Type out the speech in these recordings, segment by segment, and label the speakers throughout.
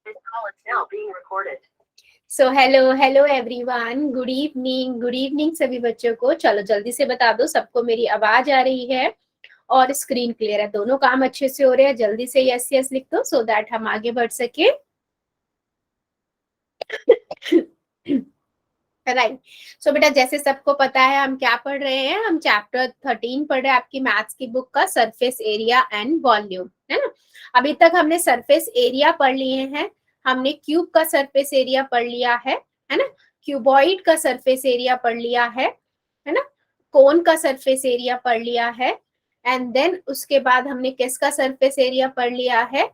Speaker 1: This call is now being recorded.
Speaker 2: So hello everyone, good evening सभी बच्चों को। चलो जल्दी से बता दो सबको मेरी आवाज आ रही है और स्क्रीन क्लियर है, दोनों काम अच्छे से हो रहे हैं। जल्दी से यस यस लिख दो सो दैट हम आगे बढ़ सके। राइट। सो बेटा जैसे सबको पता है हम क्या पढ़ रहे हैं, हम चैप्टर 13 पढ़ रहे हैं आपकी मैथ्स की बुक का, सरफेस एरिया एंड वॉल्यूम, है ना। अभी तक हमने सरफेस एरिया पढ़ लिए हैं, हमने क्यूब का सरफेस एरिया पढ़ लिया है ना। क्यूबॉइड का सरफेस एरिया पढ़ लिया है ना। कोन का सरफेस एरिया पढ़ लिया है, एंड देन उसके बाद हमने किसका सरफेस एरिया पढ़ लिया है,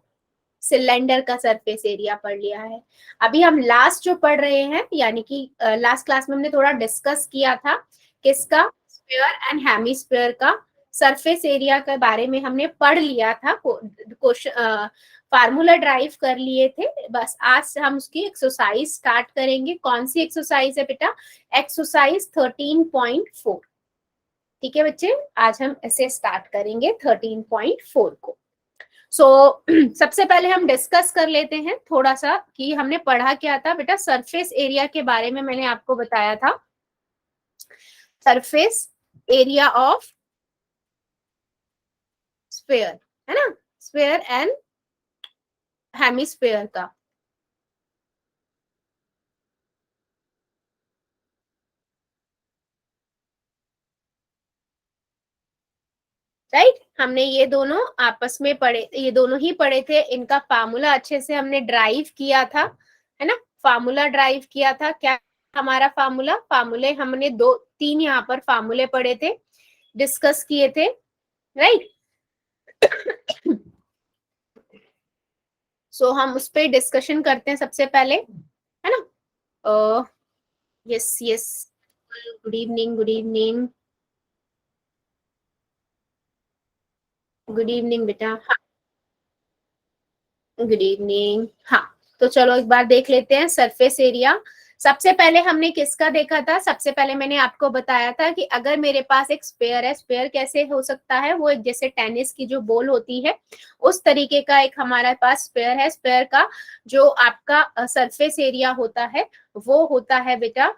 Speaker 2: सिलेंडर का सरफेस एरिया पढ़ लिया है। अभी हम लास्ट जो पढ़ रहे हैं, यानी कि लास्ट क्लास में हमने थोड़ा डिस्कस किया था किसका, स्फीयर एंड हेमिस्फीयर का सरफेस एरिया के बारे में हमने पढ़ लिया था, क्वेश्चन फार्मूला ड्राइव कर लिए थे। बस आज हम उसकी एक्सरसाइज स्टार्ट करेंगे। कौन सी एक्सरसाइज है बेटा, एक्सरसाइज 13.4। ठीक है बच्चे, आज हम ऐसे स्टार्ट करेंगे 13.4 को। सबसे पहले हम डिस्कस कर लेते हैं थोड़ा सा कि हमने पढ़ा क्या था बेटा। सरफेस एरिया के बारे में मैंने आपको बताया था, सरफेस एरिया ऑफ स्फीयर, है ना, स्फीयर एंड हेमिस्फीयर का। राइट, हमने ये दोनों आपस में पढ़े, ये दोनों ही पढ़े थे। इनका फार्मूला अच्छे से हमने ड्राइव किया था, है ना। फार्मूला ड्राइव किया था, क्या हमारा फार्मूला, फार्मूले हमने दो तीन यहाँ पर फार्मूले पढ़े थे, डिस्कस किए थे, राइट। सो हम उस पर डिस्कशन करते हैं सबसे पहले, है ना। Yes yes, good evening, good evening, good evening बेटा। हाँ, गुड इवनिंग। हाँ, तो चलो एक बार देख लेते हैं सरफेस एरिया। सबसे पहले हमने किसका देखा था, सबसे पहले मैंने आपको बताया था कि अगर मेरे पास एक स्पेयर है, स्पेयर कैसे हो सकता है, वो एक जैसे टेनिस की जो बॉल होती है उस तरीके का एक हमारे पास स्पेयर है। स्पेयर का जो आपका सरफेस एरिया होता है वो होता है बेटा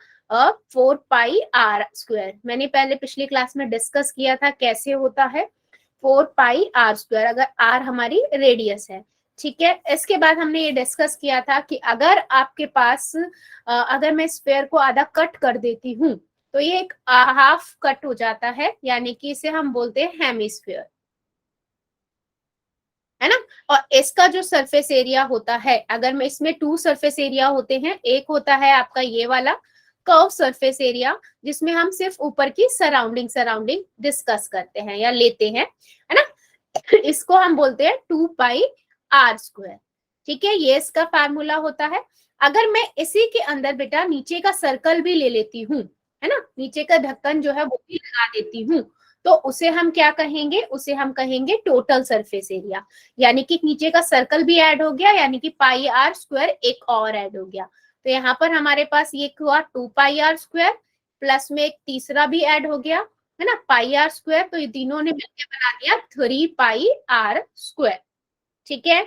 Speaker 2: 4πr²। मैंने पहले पिछली क्लास में डिस्कस किया था कैसे होता है, 4πr², अगर r हमारी रेडियस है। ठीक है, इसके बाद हमने ये डिस्कस किया था कि अगर आपके पास अगर मैं स्फीयर को आधा कट कर देती हूँ तो ये एक हाफ कट हो जाता है, यानी कि इसे हम बोलते हैं हेमिस्फीयर, है ना। और इसका जो सरफेस एरिया होता है, अगर मैं इसमें टू सरफेस एरिया होते हैं, एक होता है आपका ये वाला कर्व सरफेस एरिया जिसमें हम सिर्फ ऊपर की सराउंडिंग सराउंडिंग डिस्कस करते हैं या लेते हैं, है ना। इसको हम बोलते हैं 2πr²। ठीक है, ये इसका फार्मूला होता है। अगर मैं इसी के अंदर बेटा नीचे का सर्कल भी ले लेती हूँ, है ना, नीचे का ढक्कन जो है वो भी लगा देती हूँ, तो उसे हम क्या कहेंगे, उसे हम कहेंगे टोटल सरफेस एरिया। यानी कि नीचे का सर्कल भी ऐड हो गया, यानी कि πr² एक और ऐड हो गया। तो यहाँ पर हमारे पास ये हुआ 2πr² प्लस में एक तीसरा भी ऐड हो गया, है ना, πr²। तो ये तीनों ने मिलकर बना दिया 3πr²। ठीक है,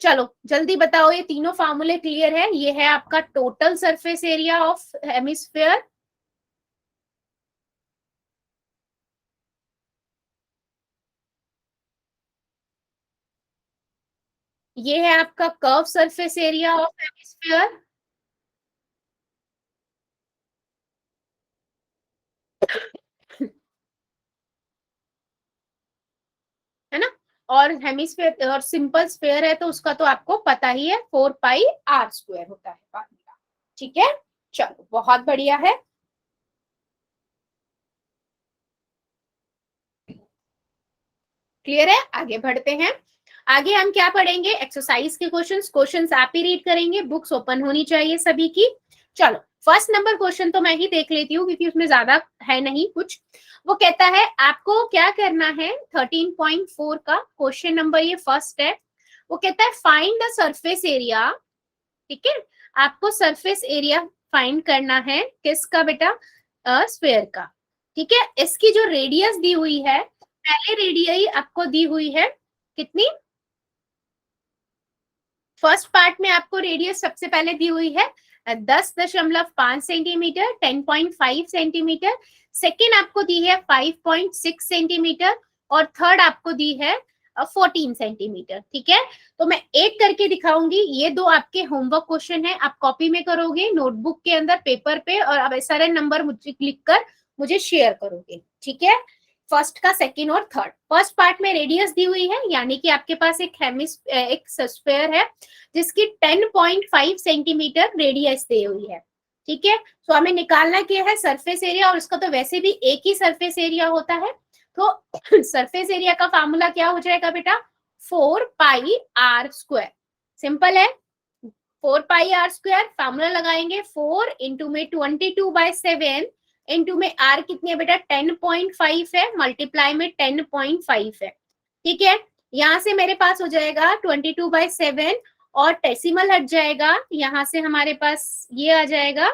Speaker 2: चलो जल्दी बताओ, ये तीनों फार्मूले क्लियर है। ये है आपका total surface area of hemisphere, ये है आपका curve surface area of hemisphere, है ना। और हेमिस्फीयर और सिंपल स्फीयर है तो उसका तो आपको पता ही है, 4πr² होता है फार्मूला। ठीक है, चलो बहुत बढ़िया है। क्लियर है, आगे बढ़ते हैं। आगे हम क्या पढ़ेंगे, एक्सरसाइज के क्वेश्चंस। क्वेश्चंस आप ही रीड करेंगे, बुक्स ओपन होनी चाहिए सभी की। चलो फर्स्ट नंबर क्वेश्चन तो मैं ही देख लेती हूँ क्योंकि उसमें ज्यादा है नहीं कुछ। वो कहता है आपको क्या करना है, 13.4 का क्वेश्चन नंबर ये फर्स्ट है। वो कहता है फाइंड द सरफेस एरिया। ठीक है, आपको सरफेस एरिया फाइंड करना है किसका बेटा, स्फीयर का। ठीक है, इसकी जो रेडियस दी हुई है, पहले रेडियस आपको दी हुई है कितनी, फर्स्ट पार्ट में आपको रेडियस सबसे पहले दी हुई है 10.5 सेंटीमीटर, 10.5 सेंटीमीटर। सेकेंड आपको दी है 5.6 सेंटीमीटर और थर्ड आपको दी है 14 सेंटीमीटर। ठीक है, तो मैं एक करके दिखाऊंगी। ये दो आपके होमवर्क क्वेश्चन है, आप कॉपी में करोगे, नोटबुक के अंदर पेपर पे, और अब SRN नंबर मुझे लिखकर मुझे शेयर करोगे। ठीक है, फर्स्ट का, सेकेंड और थर्ड। फर्स्ट पार्ट में रेडियस दी हुई है, यानी कि आपके पास एक स्फीयर है जिसकी 10.5 सेंटीमीटर रेडियस दी हुई है। ठीक है, तो हमें निकालना क्या है, सरफेस एरिया, और उसका तो वैसे भी एक ही सरफेस एरिया होता है। तो सरफेस एरिया का फार्मूला क्या हो जाएगा बेटा, 4πr²। सिंपल है, 4πr², फार्मूला लगाएंगे 4 इंटू में 22/7 इंटू में r कितनी है बेटा 10.5 है, मल्टीप्लाई में 10.5 है। ठीक है, यहां से मेरे पास हो जाएगा 22/7 और डेसिमल हट जाएगा, यहां से हमारे पास ये आ जाएगा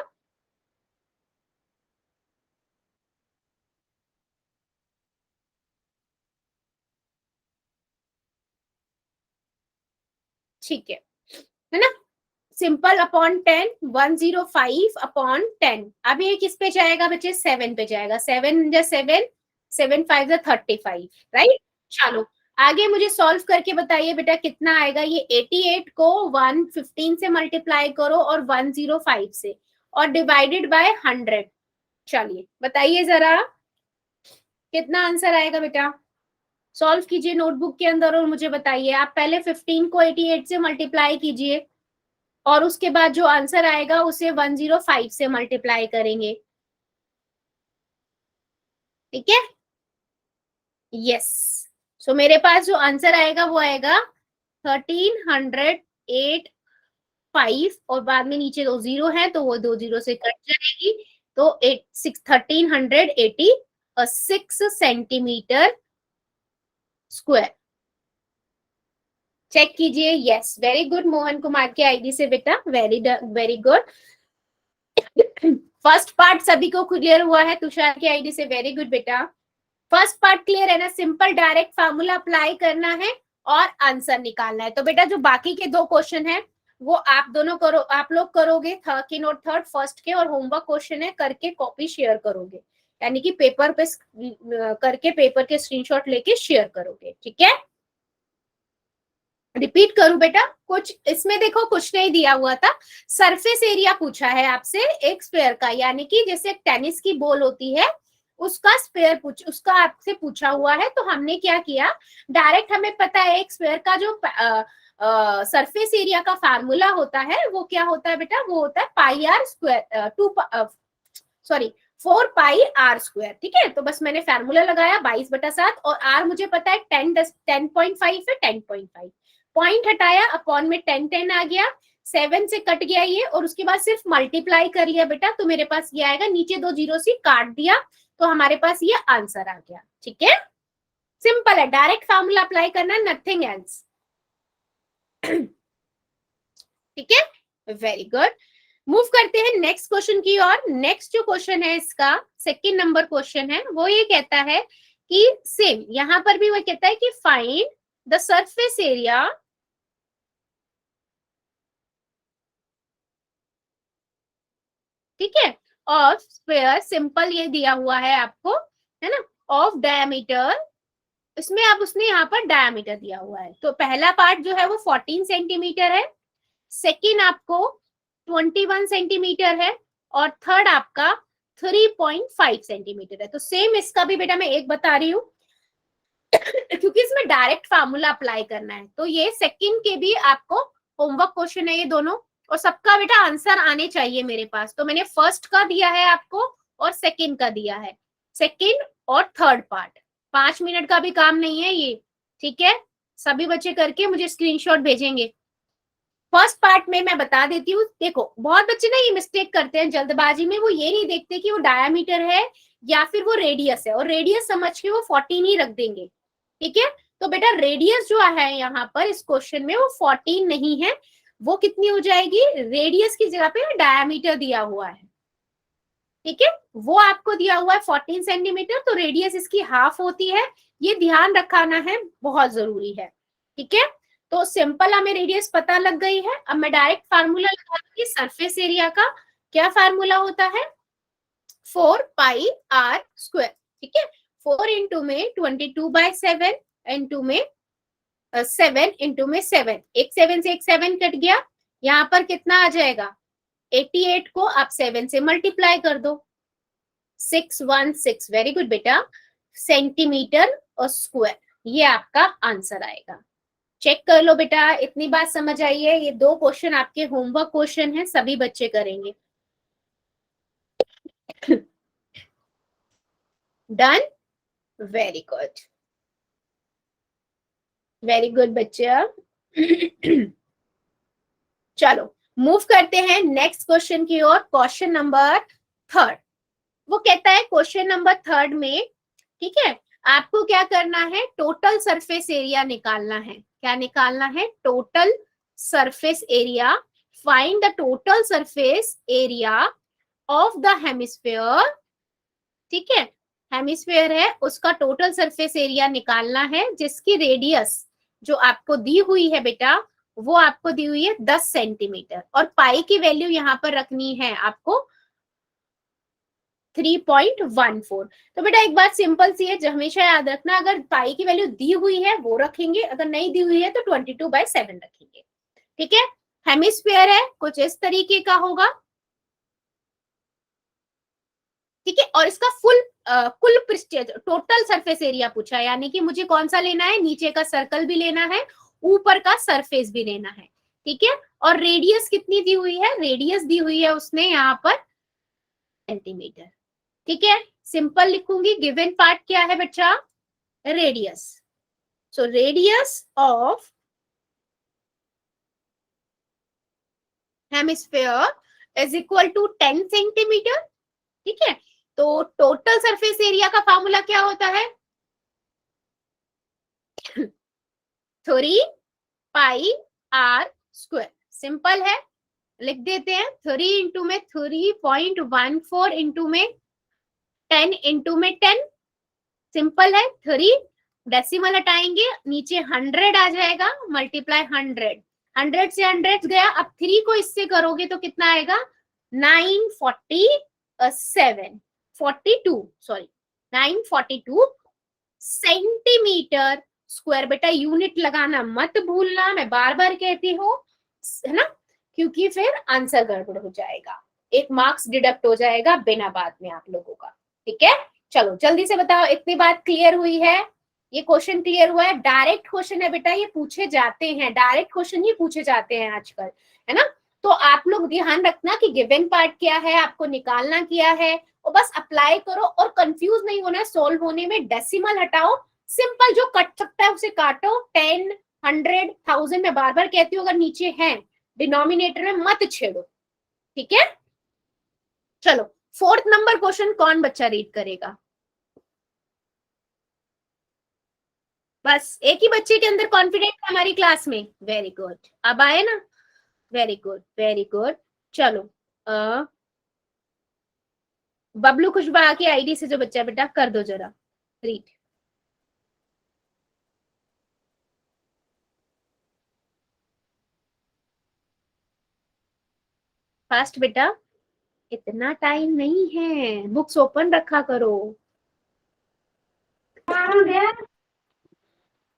Speaker 2: ठीक है ना, सिंपल अपॉन 10, 105/10। अब ये किस पे जाएगा बच्चे, 7 पे जाएगा, 7 जा 7, 7 5 जा 35, राइट। चलो आगे मुझे सॉल्व करके बताइए बेटा कितना आएगा। ये 88 को 115 से मल्टीप्लाई करो और 105 से, और डिवाइडेड बाय 100। चलिए बताइए जरा कितना आंसर आएगा बेटा, सॉल्व कीजिए नोटबुक के अंदर और मुझे बताइए। आप पहले 15 को 88 से मल्टीप्लाई कीजिए और उसके बाद जो आंसर आएगा उसे 105 से मल्टीप्लाई करेंगे। ठीक है, यस। सो मेरे पास जो आंसर आएगा वो आएगा 1308.5, और बाद में नीचे 2 जीरो है तो वो 2 जीरो से कट जाएगी, तो 1386 सेंटीमीटर स्क्वायर। चेक कीजिए, yes very good, Mohan Kumar के आईडी से बेटा, वेरी गुड। फर्स्ट पार्ट सभी को क्लियर हुआ है, तुषार के आईडी से, वेरी गुड बेटा। फर्स्ट पार्ट क्लियर है ना, सिंपल डायरेक्ट फार्मूला अप्लाई करना है और आंसर निकालना है। तो बेटा जो बाकी के 2 क्वेश्चन है वो आप दोनों करो, आप लोग करोगे सेकंड और थर्ड, फर्स्ट के, और होमवर्क क्वेश्चन है करके कॉपी शेयर करोगे, यानी कि पेपर पे करके पेपर के स्क्रीनशॉट लेके शेयर करोगे। ठीक है, रिपीट करूं बेटा, कुछ इसमें देखो कुछ नहीं दिया हुआ था, सरफेस एरिया पूछा है आपसे एक स्क्वायर का, यानी कि जैसे एक टेनिस की बॉल होती है उसका स्क्वायर उसका आपसे पूछा हुआ है। तो हमने क्या किया, डायरेक्ट हमें पता है एक स्क्वायर का जो सरफेस एरिया का फार्मूला होता है वो क्या होता है बेटा, वो होता है πr², 4πr²। ठीक है, तो बस मैंने फार्मूला लगाया 22/7, और r मुझे पता है 10.5 है, 10.5 पॉइंट हटाया, अपॉन में 10 आ गया, 7 से कट गया ये, और उसके बाद सिर्फ मल्टीप्लाई कर लिया बेटा, तो मेरे पास ये आएगा, नीचे 2 जीरो से काट दिया तो हमारे पास ये आंसर आ गया। ठीक है, सिंपल है, डायरेक्ट फार्मूला अप्लाई करना, नथिंग एल्स। ठीक है, वेरी गुड। मूव करते हैं नेक्स्ट क्वेश्चन की ओर। नेक्स्ट जो क्वेश्चन है इसका सेकंड नंबर क्वेश्चन है, वो ये कहता है कि सेम यहां पर भी वो कहता है कि फाइंड द सरफेस एरिया ठीक है ऑफ स्क्वायर, सिंपल ये दिया हुआ है आपको, है ना, ऑफ डायमीटर, इसमें अब उसने यहाँ पर डायमीटर दिया हुआ है। तो पहला पार्ट जो है वो 14 सेंटीमीटर है, सेकेंड आपको 21 सेंटीमीटर है, और थर्ड आपका 3.5 सेंटीमीटर है। तो सेम इसका भी बेटा मैं एक बता रही हूँ क्योंकि इसमें डायरेक्ट फार्मूला अप्लाई करना है। तो ये सेकंड के भी आपको होमवर्क क्वेश्चन है ये दोनों, और सबका बेटा आंसर आने चाहिए मेरे पास। तो मैंने फर्स्ट का दिया है आपको और सेकंड का दिया है, सेकंड और थर्ड पार्ट। 5 मिनट का भी काम नहीं है ये, ठीक है, सभी बच्चे करके मुझे स्क्रीनशॉट भेजेंगे। फर्स्ट पार्ट में मैं बता देती हूँ, देखो बहुत बच्चे ना ये मिस्टेक करते हैं जल्दबाजी में, वो ये नहीं देखते कि वो डायमीटर है या फिर वो रेडियस है, और रेडियस समझ के वो 14 ही रख देंगे। ठीक है, तो बेटा रेडियस जो है यहाँ पर इस क्वेश्चन में वो 14 नहीं है, वो कितनी हो जाएगी, रेडियस की जगह पे डायमीटर दिया हुआ है। ठीक है, वो आपको दिया हुआ है 14 सेंटीमीटर, तो रेडियस इसकी हाफ होती है, ये ध्यान रखाना है, बहुत जरूरी है। ठीक है, तो सिंपल हमें रेडियस पता लग गई है। अब मैं डायरेक्ट फार्मूला लगा दूंगी सरफेस एरिया का। क्या फार्मूला होता है? 4πr²। ठीक है, 4 इंटू में 22/7 इंटू में 7 इंटू में 7, एक 7 से एक 7 कट गया, यहाँ पर कितना आ जाएगा? 88 को आप 7 से मल्टीप्लाई कर दो, 616। वेरी गुड बेटा, सेंटीमीटर और स्क्वायर, ये आपका आंसर आएगा। चेक कर लो बेटा, इतनी बात समझ आई है। ये 2 क्वेश्चन आपके होमवर्क क्वेश्चन है, सभी बच्चे करेंगे। Done, very good, very good बच्चा। चलो मूव करते हैं नेक्स्ट क्वेश्चन की ओर। क्वेश्चन नंबर 3 वो कहता है, क्वेश्चन नंबर 3 में, ठीक है, आपको क्या करना है? टोटल सरफेस एरिया निकालना है। क्या निकालना है? Total surface area. Find the total surface area of the hemisphere. ठीक है, हेमिस्फीयर है, उसका टोटल सरफेस एरिया निकालना है, जिसकी रेडियस जो आपको दी हुई है बेटा, वो आपको दी हुई है 10 सेंटीमीटर, और पाई की वैल्यू यहाँ पर रखनी है आपको 3.14। तो बेटा एक बात सिंपल सी है, जो हमेशा याद रखना, अगर पाई की वैल्यू दी हुई है वो रखेंगे, अगर नहीं दी हुई है तो 22/7 रखेंगे। ठीक है, हेमिस्फीयर है, कुछ इस तरीके का होगा। ठीक है, और इसका कुल पृष्ठीय टोटल सरफेस एरिया पूछा है, यानी कि मुझे कौन सा लेना है? नीचे का सर्कल भी लेना है, ऊपर का सरफेस भी लेना है। ठीक है, और रेडियस कितनी दी हुई है? रेडियस दी हुई है उसने यहाँ पर सेंटीमीटर। ठीक है, सिंपल लिखूंगी, गिवन पार्ट क्या है बच्चा? Radius. So radius of hemisphere is equal to 10 centimetre. ठीक है, तो टोटल सरफेस एरिया का फॉर्मूला क्या होता है? 3πr²। सिंपल है, लिख देते हैं। 3 इंटू में 3.14 इंटू में 10 इंटू में 10। सिंपल है, 3 डेसिमल हटाएंगे, नीचे 100 आ जाएगा, मल्टीप्लाई 100। 100 से 100 गया, अब 3 को इससे करोगे तो कितना आएगा? 942 सेंटीमीटर स्क्वायर। बेटा यूनिट लगाना मत भूलना, मैं बार बार कहती हूँ, है ना, क्योंकि फिर आंसर गड़बड़ हो जाएगा, एक मार्क्स डिडक्ट हो जाएगा बिना बाद में आप लोगों का। ठीक है, चलो जल्दी से बताओ, इतनी बात क्लियर हुई है? ये क्वेश्चन क्लियर हुआ है? डायरेक्ट क्वेश्चन है बेटा, ये पूछे जाते हैं, डायरेक्ट क्वेश्चन ही पूछे जाते हैं आजकल, है ना। तो आप लोग ध्यान रखना कि गिवन पार्ट क्या है, आपको निकालना क्या है, और बस अप्लाई करो, और कंफ्यूज नहीं होना सोल्व होने में। डेसिमल हटाओ, सिंपल जो कट सकता है उसे काटो। 10, 100, 1000 में बार बार कहती हूँ, अगर नीचे है डिनोमिनेटर में मत छेड़ो। ठीक है, चलो 4th नंबर क्वेश्चन कौन बच्चा रीड करेगा? बस एक ही बच्चे के अंदर कॉन्फिडेंट है हमारी क्लास में। वेरी गुड, अब आए ना, वेरी गुड वेरी गुड। चलो बबलू खुशबा की आईडी से जो बच्चा बेटा कर दो जरा रीड। फास्ट बेटा, इतना टाइम नहीं है, बुक्स ओपन रखा करो।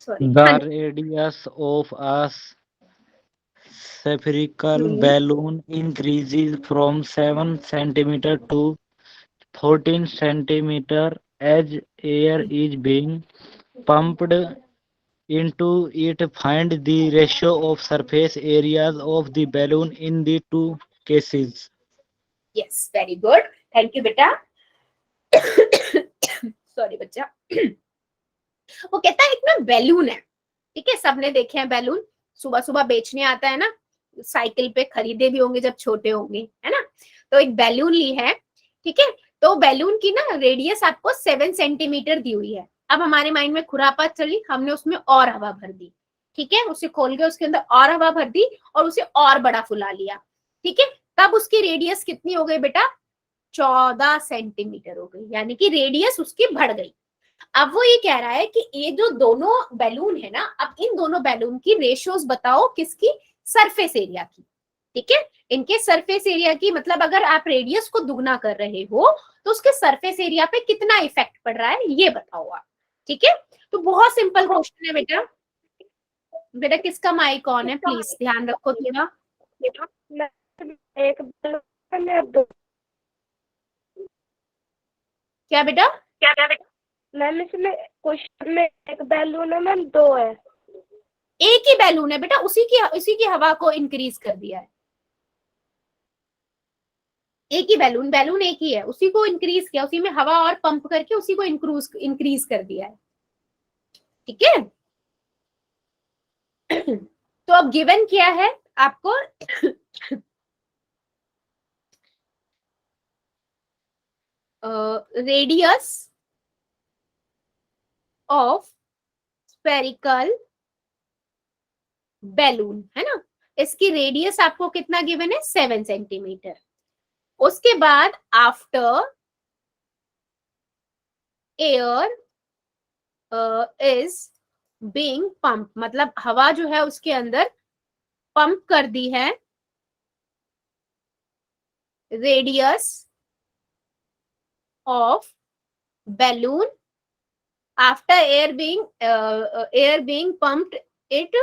Speaker 2: Sorry,
Speaker 3: The radius of a spherical balloon increases from 7 centimeter to 14 centimeter as air is being pumped into it. Find the ratio of surface areas of the balloon in the two cases.
Speaker 2: Yes, very good, thank you बेटा। Sorry बच्चा। वो कहता है एक ना balloon है, ठीक है, सबने देखे हैं बैलून, सुबह सुबह बेचने आता है ना, साइकिल पे खरीदे भी होंगे जब छोटे होंगे, है ना। तो एक बैलून ली है, ठीक है, तो बैलून की ना रेडियस आपको 7 सेंटीमीटर दी हुई है। अब हमारे माइंड में खुरापात चली, हमने उसमें और हवा भर दी, ठीक है, उसे खोल के उसके अंदर और हवा भर दी और उसे और बड़ा फुला लिया, ठीक है। तब उसकी रेडियस कितनी हो गई बेटा? 14 सेंटीमीटर हो गई, यानी कि रेडियस उसकी बढ़ गई। अब वो ये कह रहा है कि ये जो दोनों बैलून है ना, अब इन दोनों बैलून की रेशियोज बताओ, किसकी? सरफेस एरिया की। ठीक है, इनके सरफेस एरिया की, मतलब अगर आप रेडियस को दुगना कर रहे हो तो उसके सरफेस एरिया पे कितना इफेक्ट पड़ रहा है ये बताओ आप। ठीक है, तो बहुत सिंपल क्वेश्चन है बेटा। बेटा किसका माइक ऑन है, प्लीज ध्यान रखो थोड़ा।
Speaker 4: एक बैलून दो।
Speaker 2: क्या बेटा?
Speaker 4: मैम इसमें क्वेश्चन में एक बैलून है मैम, दो है।
Speaker 2: एक ही बैलून है बेटा, उसी की हवा को इंक्रीज कर दिया है। एक ही बैलून एक ही है, उसी को इंक्रीज किया, उसी में हवा और पंप करके उसी को इंक्रीज कर दिया है। ठीक है, तो अब गिवन क्या है आपको? रेडियस ऑफ स्फेरिकल बैलून है ना, इसकी रेडियस आपको कितना गिवन है? 7 सेंटीमीटर। उसके बाद after air is being pump, मतलब हवा जो है उसके अंदर पंप कर दी है, radius of balloon after air being pumped it,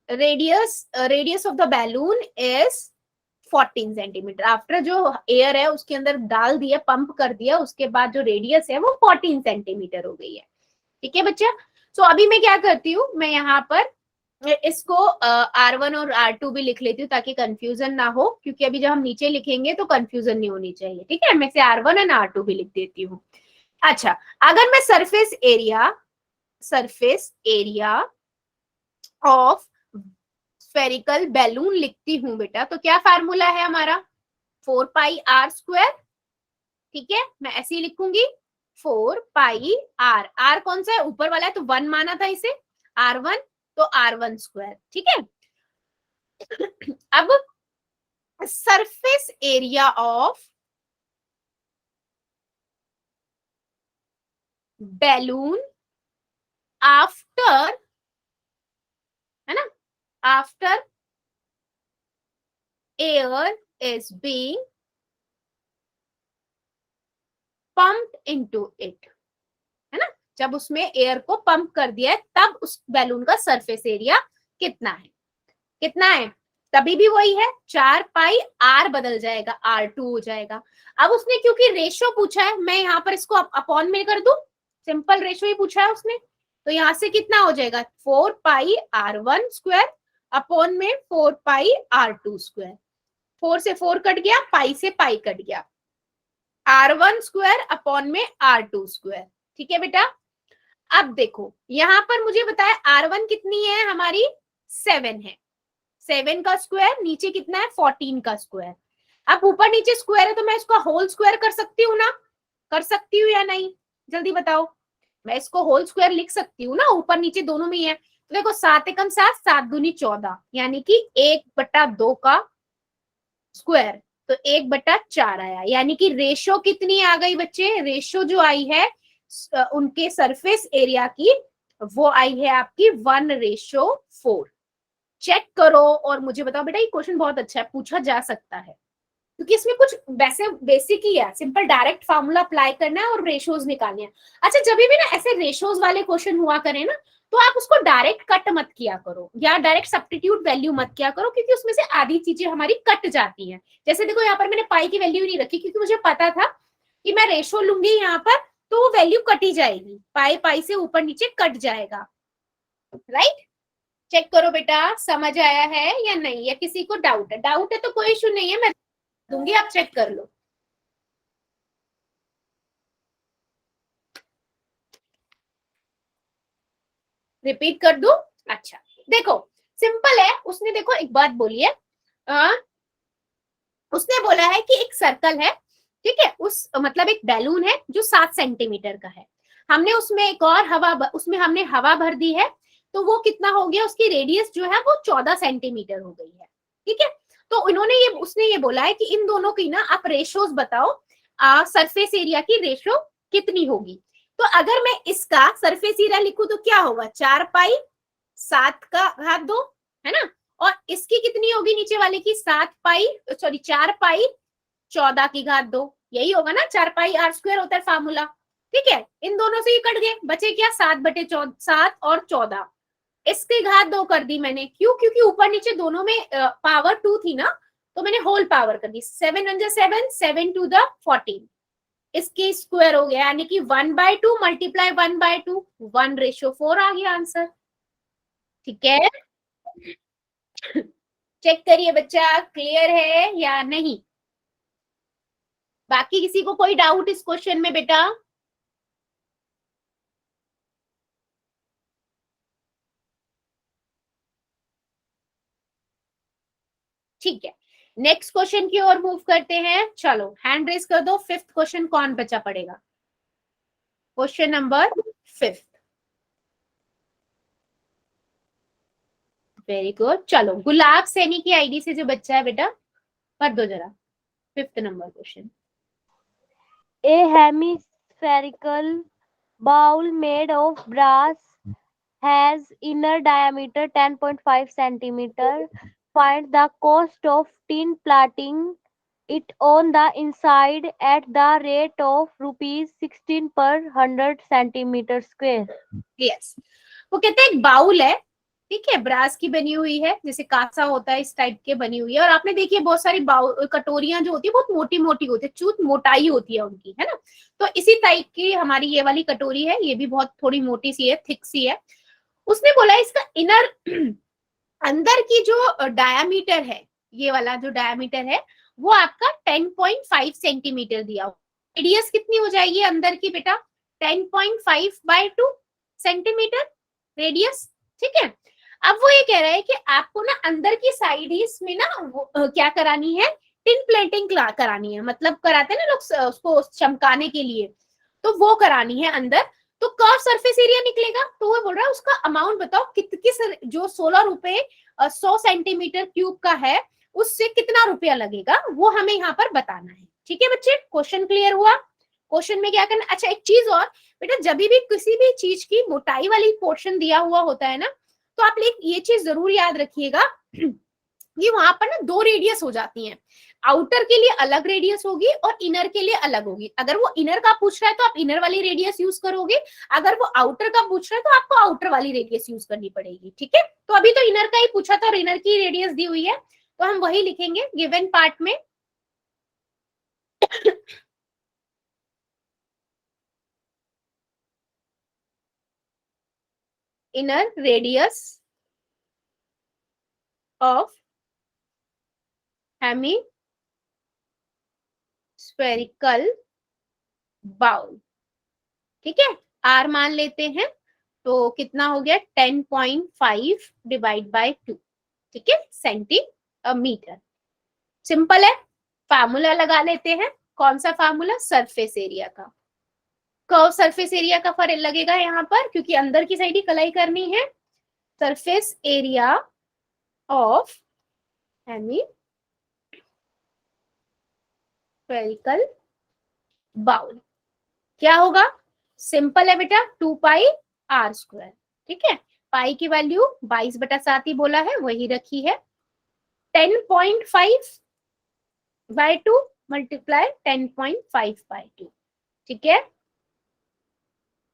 Speaker 2: radius of the balloon is 14 centimetre. After जो एयर है उसके अंदर डाल दिया, पंप कर दिया, उसके बाद जो रेडियस है वो 14 सेंटीमीटर हो गई है। ठीक है बच्चा, तो अभी मैं क्या करती हूँ, मैं यहाँ पर इसको R1 और R2 भी लिख लेती हूँ ताकि कंफ्यूजन ना हो, क्योंकि अभी जब हम नीचे लिखेंगे तो कंफ्यूजन नहीं होनी चाहिए। ठीक है, मैं से R1 और R2 भी लिख देती हूँ। अच्छा, अगर मैं surface area of spherical balloon लिखती हूँ बेटा, तो क्या फार्मूला है हमारा? 4 पाई आर स्क्वायर। ठीक है, मैं ऐसे ही लिखूंगी 4 पाई आर। आर कौन सा है? ऊपर वाला है तो 1 माना था इसे, R1, तो R1 स्क्वायर। ठीक है, अब surface area of balloon after, है ना, after air is being pumped into it, है ना, जब उसमें एयर को पंप कर दिया है तब उस बैलून का सरफेस एरिया कितना है? कितना है? तभी भी वही है, 4 पाई आर बदल जाएगा, R2 हो जाएगा। अब उसने क्योंकि रेशो पूछा है, मैं यहाँ पर इसको अपॉन में कर दूं, सिंपल रेशो ही पूछा है उसने, तो यहाँ से कितना हो जाएगा? 4 पाई R1 स्क्वायर अपॉन में 4 पाई R2 स्क्वायर। 4 से 4 कट गया, पाई से पाई कट गया, R1 स्क्वायर अपॉन में R2 स्क्वायर। ठीक है बेटा, अब देखो यहां पर मुझे बताया R1 कितनी है हमारी? 7 है, 7 का स्क्वायर, नीचे कितना है? 14 का स्क्वायर। अब ऊपर नीचे स्क्वायर है तो मैं इसको होल स्क्वायर कर सकती हूँ ना? कर सकती हूँ या नहीं, जल्दी बताओ। मैं इसको होल स्क्वायर लिख सकती हूँ ना, ऊपर नीचे दोनों में ही है। तो देखो 7 एकम 7, 7 दूनी 14, यानी कि 1/2 का स्क्वायर, तो 1/4 आया। यानी कि रेशो कितनी आ गई बच्चे? रेशो जो आई है उनके सरफेस एरिया की, वो आई है आपकी 1:4। चेक करो और मुझे बताओ बेटा, ये क्वेश्चन बहुत अच्छा है, पूछा जा सकता है क्योंकि इसमें कुछ वैसे बेसिक ही है, सिंपल डायरेक्ट फार्मूला अप्लाई करना है और रेशोज निकालने हैं। अच्छा, जब भी ना ऐसे रेशोज वाले क्वेश्चन हुआ करें ना, तो आप उसको डायरेक्ट कट मत किया करो या डायरेक्ट सब्स्टिट्यूट वैल्यू मत किया करो, क्योंकि उसमें से आधी चीजें हमारी कट जाती हैं। जैसे देखो यहाँ पर मैंने पाई की वैल्यू नहीं रखी क्योंकि मुझे पता था कि मैं रेशो लूंगी यहाँ पर तो वो वैल्यू कटी जाएगी, पाई पाई से ऊपर नीचे कट जाएगा। राइट, चेक करो बेटा समझ आया है या नहीं, या किसी को डाउट है? डाउट है तो कोई इशू नहीं है, मैं दूंगी, आप चेक कर लो। रिपीट कर दूं? अच्छा देखो सिंपल है, उसने देखो एक बात बोली है, उसने बोला है कि एक सर्कल है, ठीक है, उस मतलब एक बैलून है जो 7 सेंटीमीटर का है, हमने उसमें एक और हवा उसमें हमने हवा भर दी है, तो वो कितना हो गया? उसकी रेडियस जो है वो 14 सेंटीमीटर हो गई है। ठीक है, तो उसने ये बोला है कि इन दोनों की ना आप रेशोज बताओ, सरफेस एरिया की रेशो कितनी होगी। तो अगर मैं इसका सरफेस एरिया लिखूं तो क्या होगा, 4 पाई 7 का घात 2, है ना, और इसकी कितनी होगी नीचे वाले की, 7 पाई, सॉरी 4 पाई 14 की घात 2, यही होगा ना, 4 पाई आर स्क्वायर होता है फार्मूला। ठीक है, इन दोनों से ये कट गए, बचे क्या, 7 और 14, इसकी घात 2 कर दी मैंने, क्यों, क्योंकि ऊपर नीचे दोनों में पावर 2 थी ना, तो मैंने होल पावर कर दी, 7 1 7, 7 2 14, इसकी स्क्वायर हो गया, यानी कि 1/2 मल्टीप्लाई 1/2, 1:4 आ गया आंसर। ठीक है, चेक करिए बच्चा, क्लियर है या नहीं। बाकी किसी को कोई डाउट इस क्वेश्चन में बेटा? ठीक है, नेक्स्ट क्वेश्चन की ओर मूव करते हैं। चलो हैंड रेस कर दो, 5th क्वेश्चन कौन बचा पड़ेगा? Question number 5। वेरी गुड, चलो गुलाब सैनी की आईडी से जो बच्चा है बेटा कर दो जरा 5th number question.
Speaker 4: A hemispherical bowl made of brass has inner diameter 10.5 centimeter. Find the cost of tin plating it on the inside at the rate of rupees 16 per 100 centimeter square.
Speaker 2: Yes, वो कहते हैं एक bowl है, ठीक है, brass की बनी हुई है, जैसे कांसा होता है इस टाइप के बनी हुई है, और आपने देखिए बहुत सारी कटोरियां जो होती है बहुत मोटी मोटी होती है, चूत मोटाई होती है उनकी, है ना, तो इसी टाइप की हमारी ये वाली कटोरी है, ये भी बहुत थोड़ी मोटी सी है, थिक सी है। उसने बोला इसका इनर अंदर की जो डायामीटर है, ये वाला जो डायामीटर है वो आपका 10.5 सेंटीमीटर दिया हो, रेडियस कितनी हो जाएगी अंदर की बेटा, 10.5/2 सेंटीमीटर रेडियस। ठीक है, अब वो ये कह रहा है कि आपको ना अंदर की साइड ही इसमें ना क्या करानी है, टिन प्लेटिंग करानी है, मतलब कराते हैं ना लोग उसको चमकाने के लिए, तो वो करानी है अंदर, तो कर्व सरफेस एरिया निकलेगा। तो वो बोल रहा है उसका अमाउंट बताओ, किस जो 16 रुपए 100 सेंटीमीटर क्यूब का है उससे कितना रुपया लगेगा, वो हमें यहाँ पर बताना है। ठीक है बच्चे, क्वेश्चन क्लियर हुआ? क्वेश्चन में क्या करना, अच्छा एक चीज और बेटा, जब भी किसी भी चीज की मोटाई वाली पोर्शन दिया हुआ होता है ना, तो आप ये चीज जरूर याद रखिएगा कि वहां पर ना 2 रेडियस हो जाती हैं, आउटर के लिए अलग रेडियस होगी और इनर के लिए अलग होगी। अगर वो इनर का पूछ रहा है तो आप इनर वाली रेडियस यूज करोगे, अगर वो आउटर का पूछ रहा है तो आपको आउटर वाली रेडियस यूज करनी पड़ेगी। ठीक है, तो अभी तो इनर का ही पूछा था और इनर की रेडियस दी हुई है, तो हम वही लिखेंगे गिवन पार्ट में। Inner radius of hemispherical bowl, ठीक है, आर मान लेते हैं, तो कितना हो गया 10.5 डिवाइड बाय 2, ठीक है, सेंटीमीटर। सिंपल है, फार्मूला लगा लेते हैं। कौन सा फार्मूला, सरफेस एरिया का, कर्व सरफेस एरिया का फर्क लगेगा यहाँ पर, क्योंकि अंदर की साइड ही कलाई करनी है। Surface area of hemispherical bowl क्या होगा, सिंपल है बेटा, 2 पाई आर स्क्वायर। ठीक है, पाई की वैल्यू 22/7 ही बोला है, वही रखी है, 10.5/2 मल्टीप्लाई 10.5/2। ठीक है,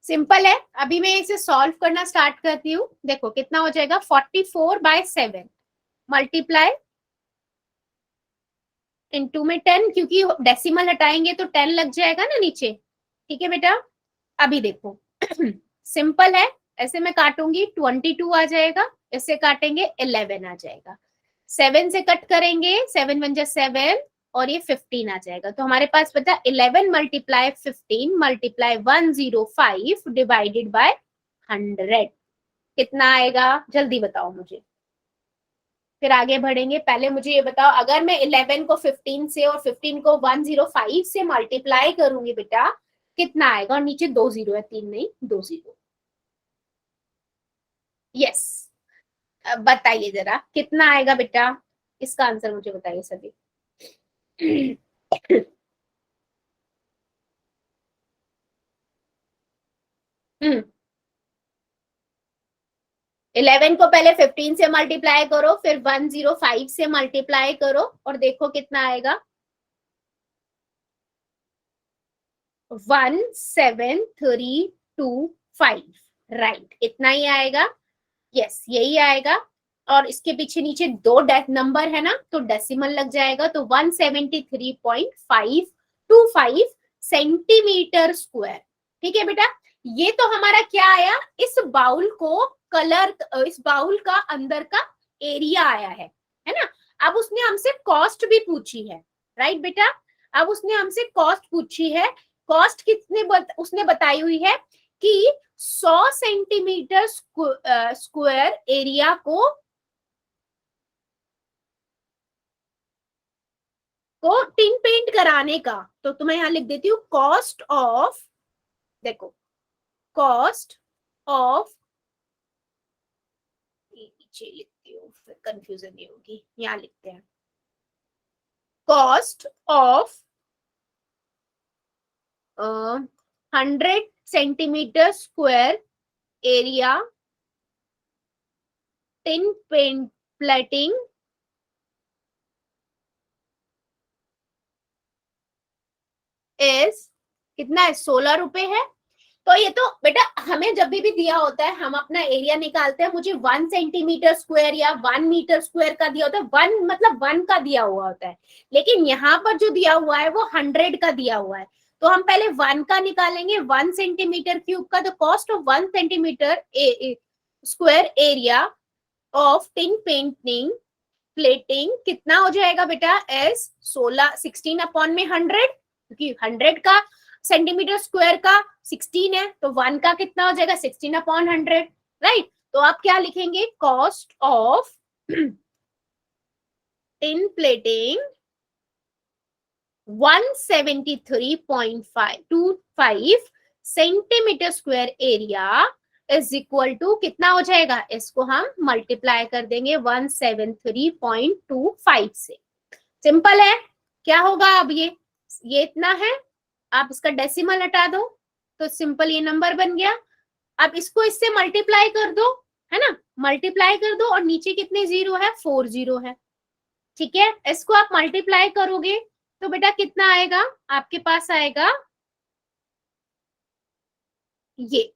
Speaker 2: सिंपल है। अभी मैं इसे सॉल्व करना स्टार्ट करती हूँ, देखो कितना हो जाएगा, 44/7 मल्टीप्लाई इनटू में 10, क्योंकि डेसिमल हटाएंगे तो 10 लग जाएगा ना नीचे। ठीक है बेटा, अभी देखो सिंपल है, ऐसे मैं काटूंगी 22 आ जाएगा, इससे काटेंगे 11 आ जाएगा, 7 से कट करेंगे 7 1 7 और ये 15 आ जाएगा, तो हमारे पास बचा 11 मल्टीप्लाई 15 मल्टीप्लाई 105 डिवाइडेड बाय 100, कितना आएगा जल्दी बताओ मुझे, फिर आगे बढ़ेंगे। पहले मुझे ये बताओ, अगर मैं 11 को 15 से और 15 को 105 से मल्टीप्लाई करूंगी बेटा, कितना आएगा, और नीचे 2 0 है, 3 नहीं 2 0। यस, बताइए जरा कितना आएगा बेटा, इसका आंसर मुझे बताइए सभी। 11 को पहले 15 से मल्टीप्लाई करो, फिर 105 से मल्टीप्लाई करो और देखो कितना आएगा, 17325, राइट, इतना ही आएगा। यस, यही आएगा। और इसके पीछे नीचे दो नंबर है ना, तो डेसिमल लग जाएगा, तो 173.525 सेंटीमीटर स्क्वायर। ठीक है बेटा, ये तो हमारा क्या आया, इस बाउल को कलर, इस बाउल का अंदर का एरिया आया है ना। अब उसने हमसे कॉस्ट भी पूछी है, राइट बेटा, अब उसने हमसे कॉस्ट पूछी है। कॉस्ट कितने उसने बताई हुई है कि 100 सेंटीमीटर स्क्वायर एरिया को टिन पेंट कराने का। तो तुम्हें यहां लिख देती हूँ कॉस्ट ऑफ, देखो कॉस्ट ऑफ, नीचे लिखती हूँ फिर कंफ्यूजन नहीं होगी, यहाँ लिखते हैं cost of 100 centimetre square area tin paint plating is कितना है, 16 रुपए है। तो ये तो बेटा हमें जब भी दिया होता है, हम अपना एरिया निकालते हैं, मुझे 1 सेंटीमीटर स्क्वायर या 1 मीटर स्क्वायर का दिया होता है, 1 मतलब 1 का दिया हुआ होता है, लेकिन यहाँ पर जो दिया हुआ है वो 100 का दिया हुआ है। तो हम पहले 1 का निकालेंगे, 1 सेंटीमीटर क्यूब का। तो cost of 1 centimetre square area of tin painting plating कितना हो जाएगा बेटा, एस 16 अपॉन में 100, क्योंकि 100 का सेंटीमीटर स्क्वायर का 16 है, तो 1 का कितना हो जाएगा, 16 अपॉन 100, राइट। तो आप क्या लिखेंगे, cost of tin plating 173.525 centimetre square area is equal to कितना हो जाएगा, इसको हम मल्टीप्लाई कर देंगे 173.25 से। सिंपल है, क्या होगा अब ये इतना है, आप इसका डेसिमल हटा दो तो सिंपल ये नंबर बन गया। अब इसको इससे मल्टीप्लाई कर दो, है ना, मल्टीप्लाई कर दो, और नीचे कितने जीरो है, 4 जीरो है। ठीक है, इसको आप मल्टीप्लाई करोगे तो बेटा कितना आएगा, आपके पास आएगा ये,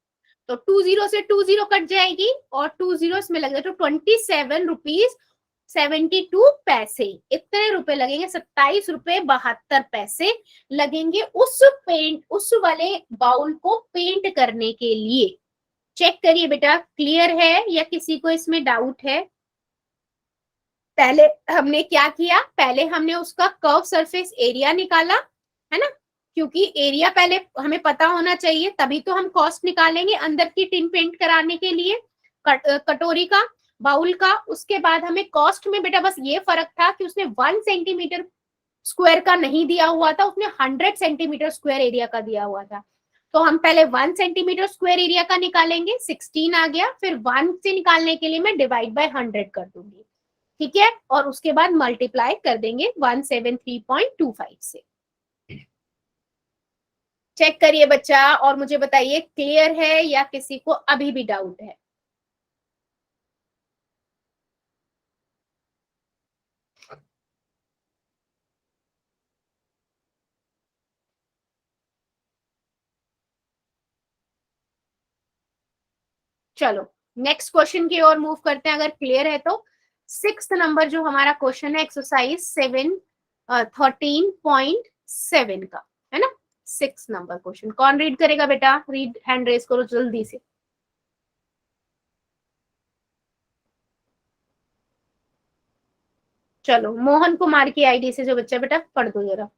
Speaker 2: तो 2 जीरो से 2 जीरो कट जाएगी और 2 जीरो इसमें लग जाएगा, तो 27 रुपीज 72 पैसे, इतने रुपए लगेंगे, 27 रुपए 72 पैसे लगेंगे उस वाले बाउल को पेंट करने के लिए। चेक करिए बेटा, क्लियर है या किसी को इसमें डाउट है। पहले हमने क्या किया, पहले हमने उसका कर्व सरफेस एरिया निकाला, है ना, क्योंकि एरिया पहले हमें पता होना चाहिए, तभी तो हम कॉस्ट निकालेंगे अंदर की टिन पेंट कराने के लिए, कटोरी का, बाउल का। उसके बाद हमें कॉस्ट में बेटा बस ये फर्क था कि उसने 1 सेंटीमीटर स्क्वायर का नहीं दिया हुआ था, उसने 100 सेंटीमीटर स्क्वायर एरिया का दिया हुआ था। तो हम पहले 1 सेंटीमीटर स्क्वायर एरिया का निकालेंगे, 16 आ गया, फिर 1 से निकालने के लिए मैं डिवाइड बाय 100 कर दूंगी, ठीक है, और उसके बाद मल्टीप्लाई कर देंगे 173.25 से। चेक करिए बच्चा और मुझे बताइए क्लियर है या किसी को अभी भी डाउट है। चलो नेक्स्ट क्वेश्चन की ओर मूव करते हैं, अगर क्लियर है तो। 6th नंबर जो हमारा क्वेश्चन है एक्सरसाइज 13.7 का, है ना, 6 नंबर क्वेश्चन। कौन रीड करेगा बेटा, रीड हैंड रेज करो जल्दी से। चलो मोहन कुमार की आईडी से जो बच्चा बेटा पढ़ दो जरा।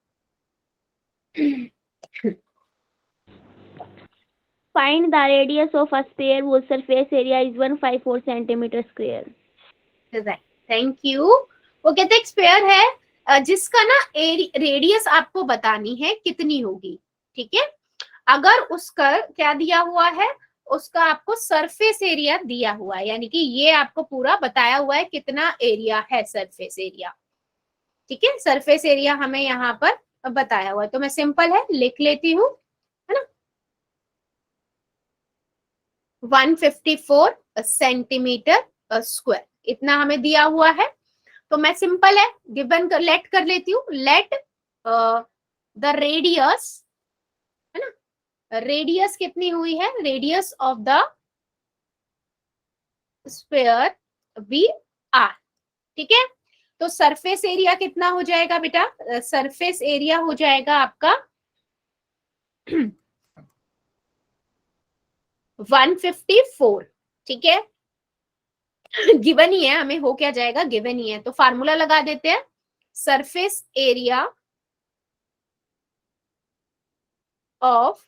Speaker 5: Find the radius of a sphere whose surface area is 154 centimeter square.
Speaker 2: Thank you. वो कहते हैं स्फीयर है जिसका ना रेडियस आपको बतानी है कितनी होगी, ठीक है। अगर उसका क्या दिया हुआ है, उसका आपको सरफेस एरिया दिया हुआ है, यानी कि ये आपको पूरा बताया हुआ है कितना एरिया है सरफेस एरिया, ठीक है। सरफेस एरिया हमें यहाँ पर बताया हुआ है, तो मैं सिंपल है लिख लेती हूँ, है ना। 154 सेंटीमीटर स्क्वायर, इतना हमें दिया हुआ है। तो मैं सिंपल है गिवन लेट कर लेती हूँ, लेट द रेडियस, है ना, रेडियस कितनी हुई है, radius of the sphere we are, ठीक है। तो सरफेस एरिया कितना हो जाएगा बेटा, सरफेस एरिया हो जाएगा आपका 154, ठीक है। गिवन ही है, हमें हो क्या जाएगा, गिवन ही है, तो फार्मूला लगा देते हैं, surface area of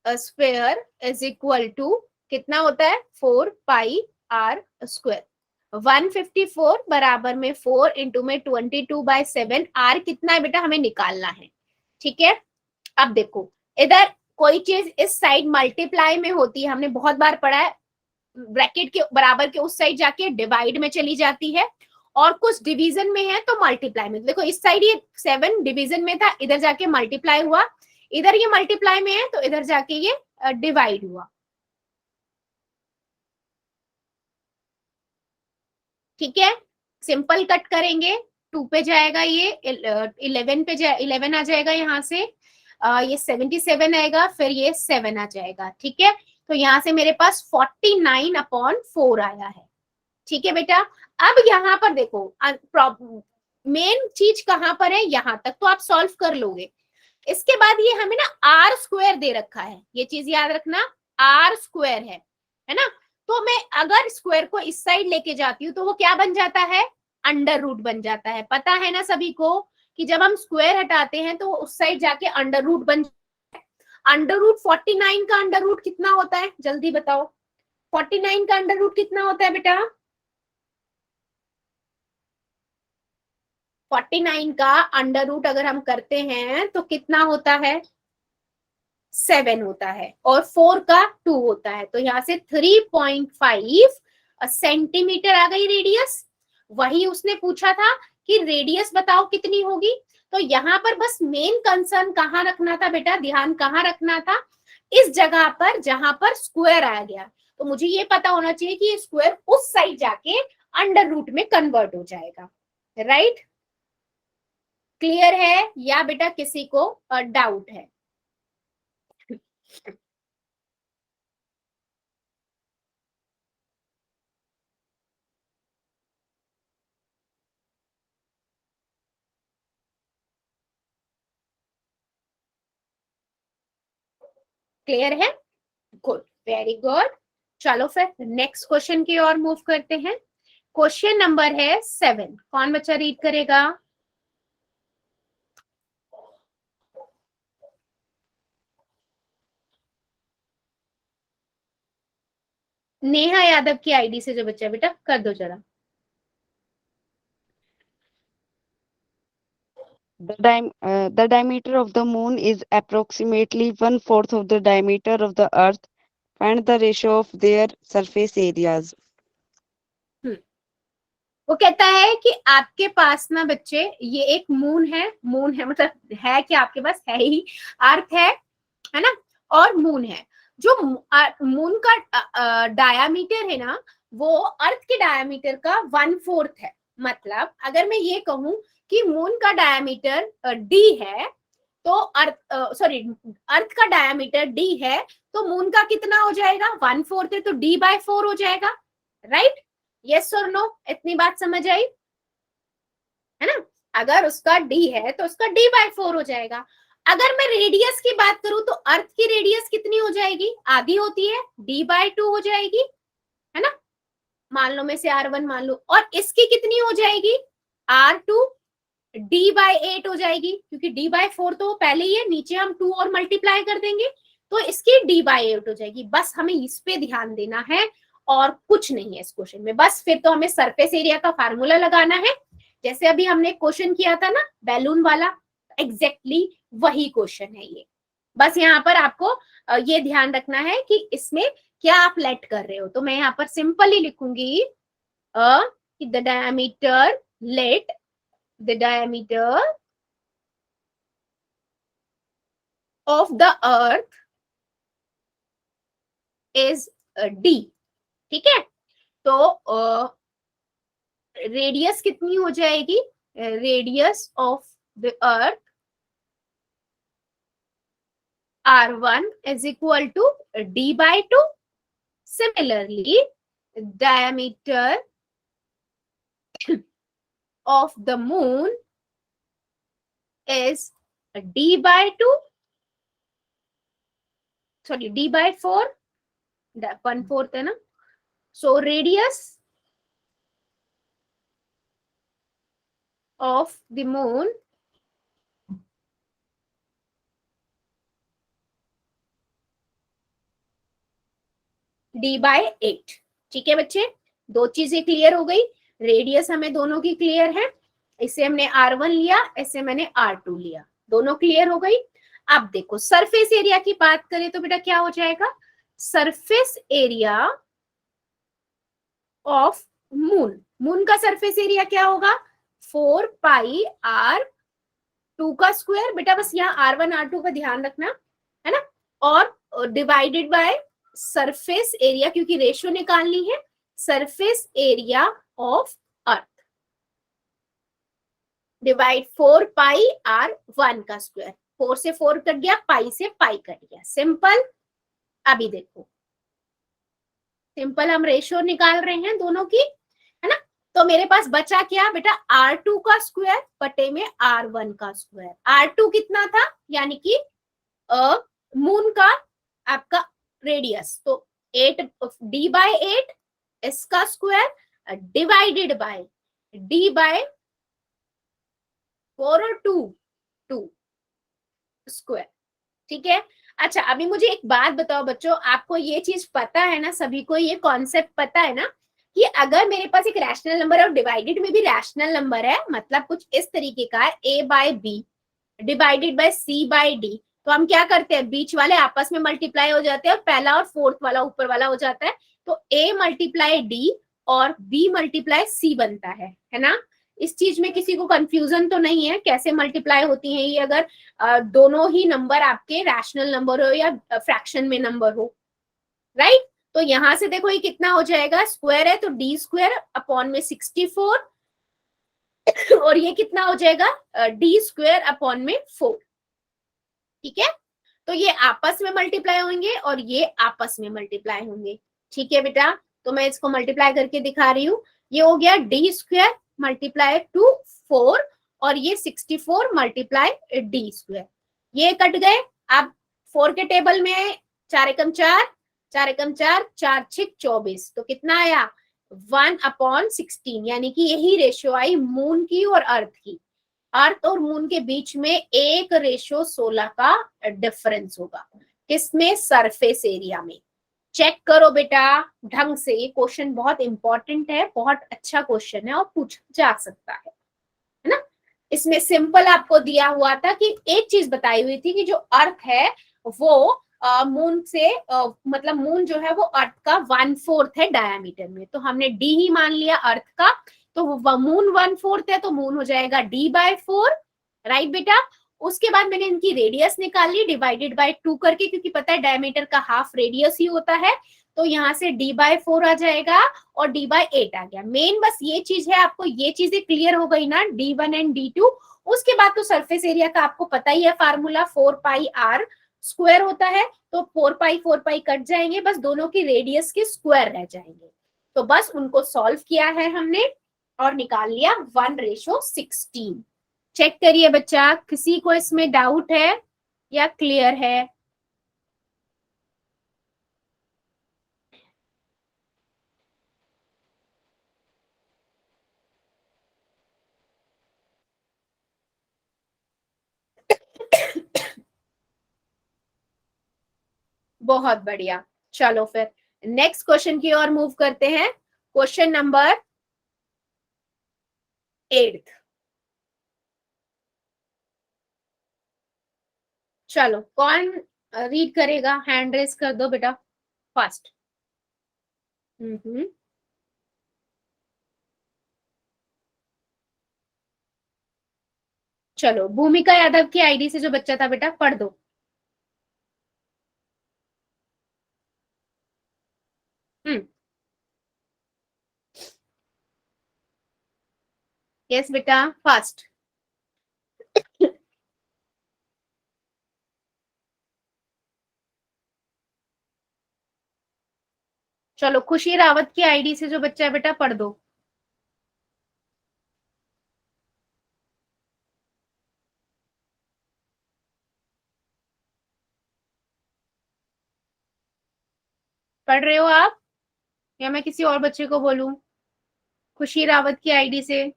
Speaker 2: a sphere is equal to कितना होता है, 4 पाई आर स्क्वायर। 154 बराबर में 4 इंटू में 22/7, आर कितना है बेटा हमें निकालना है, ठीक है। अब देखो इधर कोई चीज इस साइड मल्टीप्लाई में होती है, हमने बहुत बार पढ़ा है, ब्रैकेट के बराबर के उस साइड जाके डिवाइड में चली जाती है, और कुछ डिवीजन में है तो मल्टीप्लाई में। देखो इस साइड ये 7 डिवीजन में था, इधर जाके मल्टीप्लाई हुआ, इधर ये मल्टीप्लाई में है तो इधर जाके ये डिवाइड हुआ, ठीक है। सिंपल कट करेंगे, 2 पे जाएगा ये, 11 पे 11 आ जाएगा यहाँ से, ये 77 आएगा, फिर ये 7 आ जाएगा, ठीक है। तो यहाँ से मेरे पास 49/4 आया है, ठीक है बेटा। अब यहाँ पर देखो मेन चीज कहाँ पर है, यहाँ तक तो आप सॉल्व कर लोगे। इसके बाद ये हमें ना आर स्क्वायर दे रखा है, ये चीज याद रखना, आर स्क्वायर है ना। तो मैं अगर स्क्वायर को इस साइड लेके जाती हूँ तो वो क्या बन जाता है, अंडर रूट बन जाता है। पता है ना सभी को कि जब हम स्क्वायर हटाते हैं तो उस साइड जाके अंडर रूट बन, अंडर रूट 49 का अंडर रूट कितना होता है, जल्दी बताओ, 49 का अंडर रूट कितना होता है बेटा, 49 का अंडर रूट अगर हम करते हैं तो कितना होता है, 7 होता है, और 4 का 2 होता है, तो यहाँ से 3.5 सेंटीमीटर आ गई रेडियस। वही उसने पूछा था कि रेडियस बताओ कितनी होगी, तो यहाँ पर बस मेन कंसर्न कहाँ रखना था बेटा, ध्यान कहाँ रखना था, इस जगह पर जहां पर स्क्वायर आ गया। तो मुझे ये पता होना चाहिए कि ये स्क्वायर उस साइड जाके अंडर रूट में कन्वर्ट हो जाएगा, राइट। क्लियर है या बेटा किसी को डाउट है? क्लियर है, गुड, वेरी गुड। चलो फिर नेक्स्ट क्वेश्चन की ओर मूव करते हैं। क्वेश्चन नंबर है 7, कौन बच्चा रीड करेगा? नेहा यादव की आईडी से जो बच्चा, बेटा कर दो जरा।
Speaker 6: The diameter of the moon is approximately 1/4 of the diameter of the earth. Find the ratio of their surface areas.
Speaker 2: वो कहता है कि आपके पास ना बच्चे ये एक मून है मतलब है कि आपके पास है ही, अर्थ है ना, और मून है। जो मून का डायामीटर है ना, वो अर्थ के डायामीटर का 1/4 है। मतलब अगर मैं ये कहूं कि मून का डायामीटर d है, तो अर्थ का डायामीटर d है, तो मून का कितना हो जाएगा, 1/4 है, तो d/4 हो जाएगा, राइट। यस और नो, इतनी बात समझ आई है ना। अगर उसका d है तो उसका d/4 हो जाएगा। अगर मैं रेडियस की बात करूं तो अर्थ की रेडियस कितनी हो जाएगी, आधी होती है, d/2 हो जाएगी, है ना। मान लो मैं से r1 मान लो, और इसकी कितनी हो जाएगी, r2, d/8 हो जाएगी, क्योंकि d/4 तो पहले ही है, नीचे हम 2 और मल्टीप्लाई कर देंगे, तो इसकी d/8 हो जाएगी। बस हमें इस पे ध्यान देना है और कुछ नहीं है इस क्वेश्चन में। बस फिर तो हमें सरफेस एरिया का फार्मूला लगाना है, जैसे अभी हमने क्वेश्चन किया था ना बैलून वाला, एग्जैक्टली वही क्वेश्चन है ये। बस यहाँ पर आपको ये ध्यान रखना है कि इसमें क्या आप लेट कर रहे हो। तो मैं यहाँ पर सिंपली लिखूंगी the diameter, let the diameter of the earth is D. ठीक है, तो रेडियस कितनी हो जाएगी, radius of the earth R1 is equal to D by 2. Similarly, diameter of the moon is D by 2. Sorry, D by 4. 1/4 है ना. So radius of the moon D by 8. ठीक है बच्चे, दो चीजें क्लियर हो गई. रेडियस हमें दोनों की क्लियर है, इसे हमने R1 लिया, इसे मैंने R2 लिया, दोनों क्लियर हो गई. अब देखो सरफेस एरिया की बात करें तो बेटा क्या हो जाएगा, surface area of moon. Moon का सरफेस एरिया क्या होगा, 4 पाई R2 का स्क्वायर. बेटा बस यहाँ R1 R2 का ध्यान रखना है ना, और डिवाइडेड बाय सरफेस एरिया, क्योंकि रेशियो निकालनी है, surface area of earth divide 4 pi R1 का स्क्वायर. 4 से 4 कट गया, पाई से पाई कट गया, सिंपल. अभी देखो सिंपल हम रेशियो निकाल रहे हैं दोनों की, है ना. तो मेरे पास बचा क्या बेटा, R2 का स्क्वायर बटे में R1 का स्क्वायर. R2 कितना था, यानी कि मून का आपका रेडियस, तो 8 D by 8 इसका square divided bye D by 4 और 2 स्क्वायर. ठीक है. अच्छा अभी मुझे एक बात बताओ बच्चों, आपको ये चीज पता है ना, सभी को ये कॉन्सेप्ट पता है ना, कि अगर मेरे पास एक रैशनल नंबर है और डिवाइडेड में भी रैशनल नंबर है, मतलब कुछ इस तरीके का है, A by B divided by C by D, तो हम क्या करते हैं, बीच वाले आपस में मल्टीप्लाई हो जाते हैं और पहला और फोर्थ वाला ऊपर वाला हो जाता है, तो A मल्टीप्लाई D और B मल्टीप्लाई C बनता है ना. इस चीज में किसी को कंफ्यूजन तो नहीं है कैसे मल्टीप्लाई होती है ये, अगर दोनों ही नंबर आपके रैशनल नंबर हो या फ्रैक्शन में नंबर हो, राइट. तो यहां से देखो ये कितना हो जाएगा, स्क्वायर है तो D स्क्वायर अपॉन में 64, और ये कितना हो जाएगा, D स्क्वायर अपॉन में 4. ठीक है, तो ये आपस में मल्टीप्लाई होंगे और ये आपस में मल्टीप्लाई होंगे. ठीक है बेटा, तो मैं इसको मल्टीप्लाई करके दिखा रही हूँ. ये हो गया D स्क्वायर मल्टीप्लाई टू 4 और ये 64 मल्टीप्लाई D स्क्वायर. ये कट गए. अब 4 के टेबल में 4 एकम 4, 4 एकम 4, 4 6 24, तो कितना आया 1/16, यानी कि यही रेशियो आई मून की और अर्थ की. अर्थ और मून के बीच में 1:16 का डिफरेंस होगा. किसमें, सरफेस एरिया में. चेक करो बेटा ढंग से, ये क्वेश्चन बहुत इंपॉर्टेंट है, बहुत अच्छा क्वेश्चन है और पूछा जा सकता है ना. इसमें सिंपल आपको दिया हुआ था कि एक चीज बताई हुई थी कि जो अर्थ है वो मून से मतलब मून जो है वो अर्थ का 1/4 है डायमीटर में, तो हमने डी ही मान लिया अर्थ का, तो मून 1/4 है तो मून हो जाएगा D by 4, राइट बेटा. उसके बाद मैंने इनकी रेडियस निकाल ली डिवाइडेड बाय 2 करके, क्योंकि पता है डायमीटर का हाफ रेडियस ही होता है, तो यहाँ से D by 4 आ जाएगा और D by 8 आ गया. मेन बस ये चीज है, आपको ये चीजें क्लियर हो गई ना, D1 एंड D2. उसके बाद तो सरफेस एरिया का आपको पता ही है फार्मूला, 4 पाई R स्क्वायर होता है, तो 4 पाई कट जाएंगे, बस दोनों की रेडियस के स्क्वायर रह जाएंगे. तो बस उनको सॉल्व किया है हमने और निकाल लिया 1:16. चेक करिए बच्चा, किसी को इसमें डाउट है या क्लियर है? बहुत बढ़िया. चलो फिर नेक्स्ट क्वेश्चन की ओर मूव करते हैं. Question number 8. चलो कौन रीड करेगा, हैंड रेस कर दो बेटा फर्स्ट. चलो भूमिका यादव की आईडी से जो बच्चा था बेटा पढ़ दो. यस बेटा, फास्ट। चलो खुशी रावत की आईडी से जो बच्चा है बेटा पढ़ दो। पढ़ रहे हो आप या मैं किसी और बच्चे को बोलूं? खुशी रावत की आईडी से।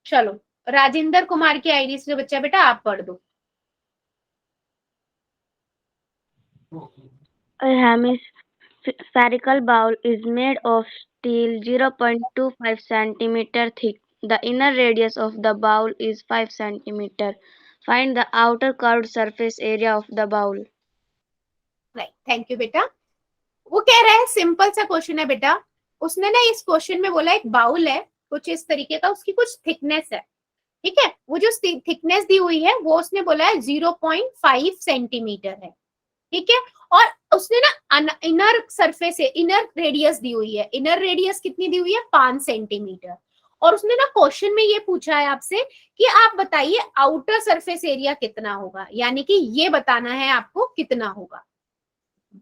Speaker 2: चलो राजेंद्र कुमार की आईडी से जो बच्चा है बेटा आप पढ़ दो।
Speaker 5: A hemispherical bowl is made of steel 0.25 centimeter thick. The inner radius of the bowl is 5 centimeter. Find the outer curved surface area of the bowl.
Speaker 2: नहीं, थैंक यू बेटा। वो कह रहा है सिंपल सा क्वेश्चन है बेटा, उसने ना इस क्वेश्चन में बोला एक बाउल है कुछ इस तरीके का, उसकी कुछ थिकनेस है, ठीक है, वो जो थिकनेस दी हुई है वो उसने बोला है 0.5 सेंटीमीटर है, ठीक है, और उसने ना इनर सरफेस है, इनर रेडियस दी हुई है, इनर रेडियस कितनी दी हुई है 5 सेंटीमीटर, और उसने ना क्वेश्चन में ये पूछा है आपसे कि आप बताइए आउटर सरफेस एरिया कितना होगा, यानी कि ये बताना है आपको कितना होगा,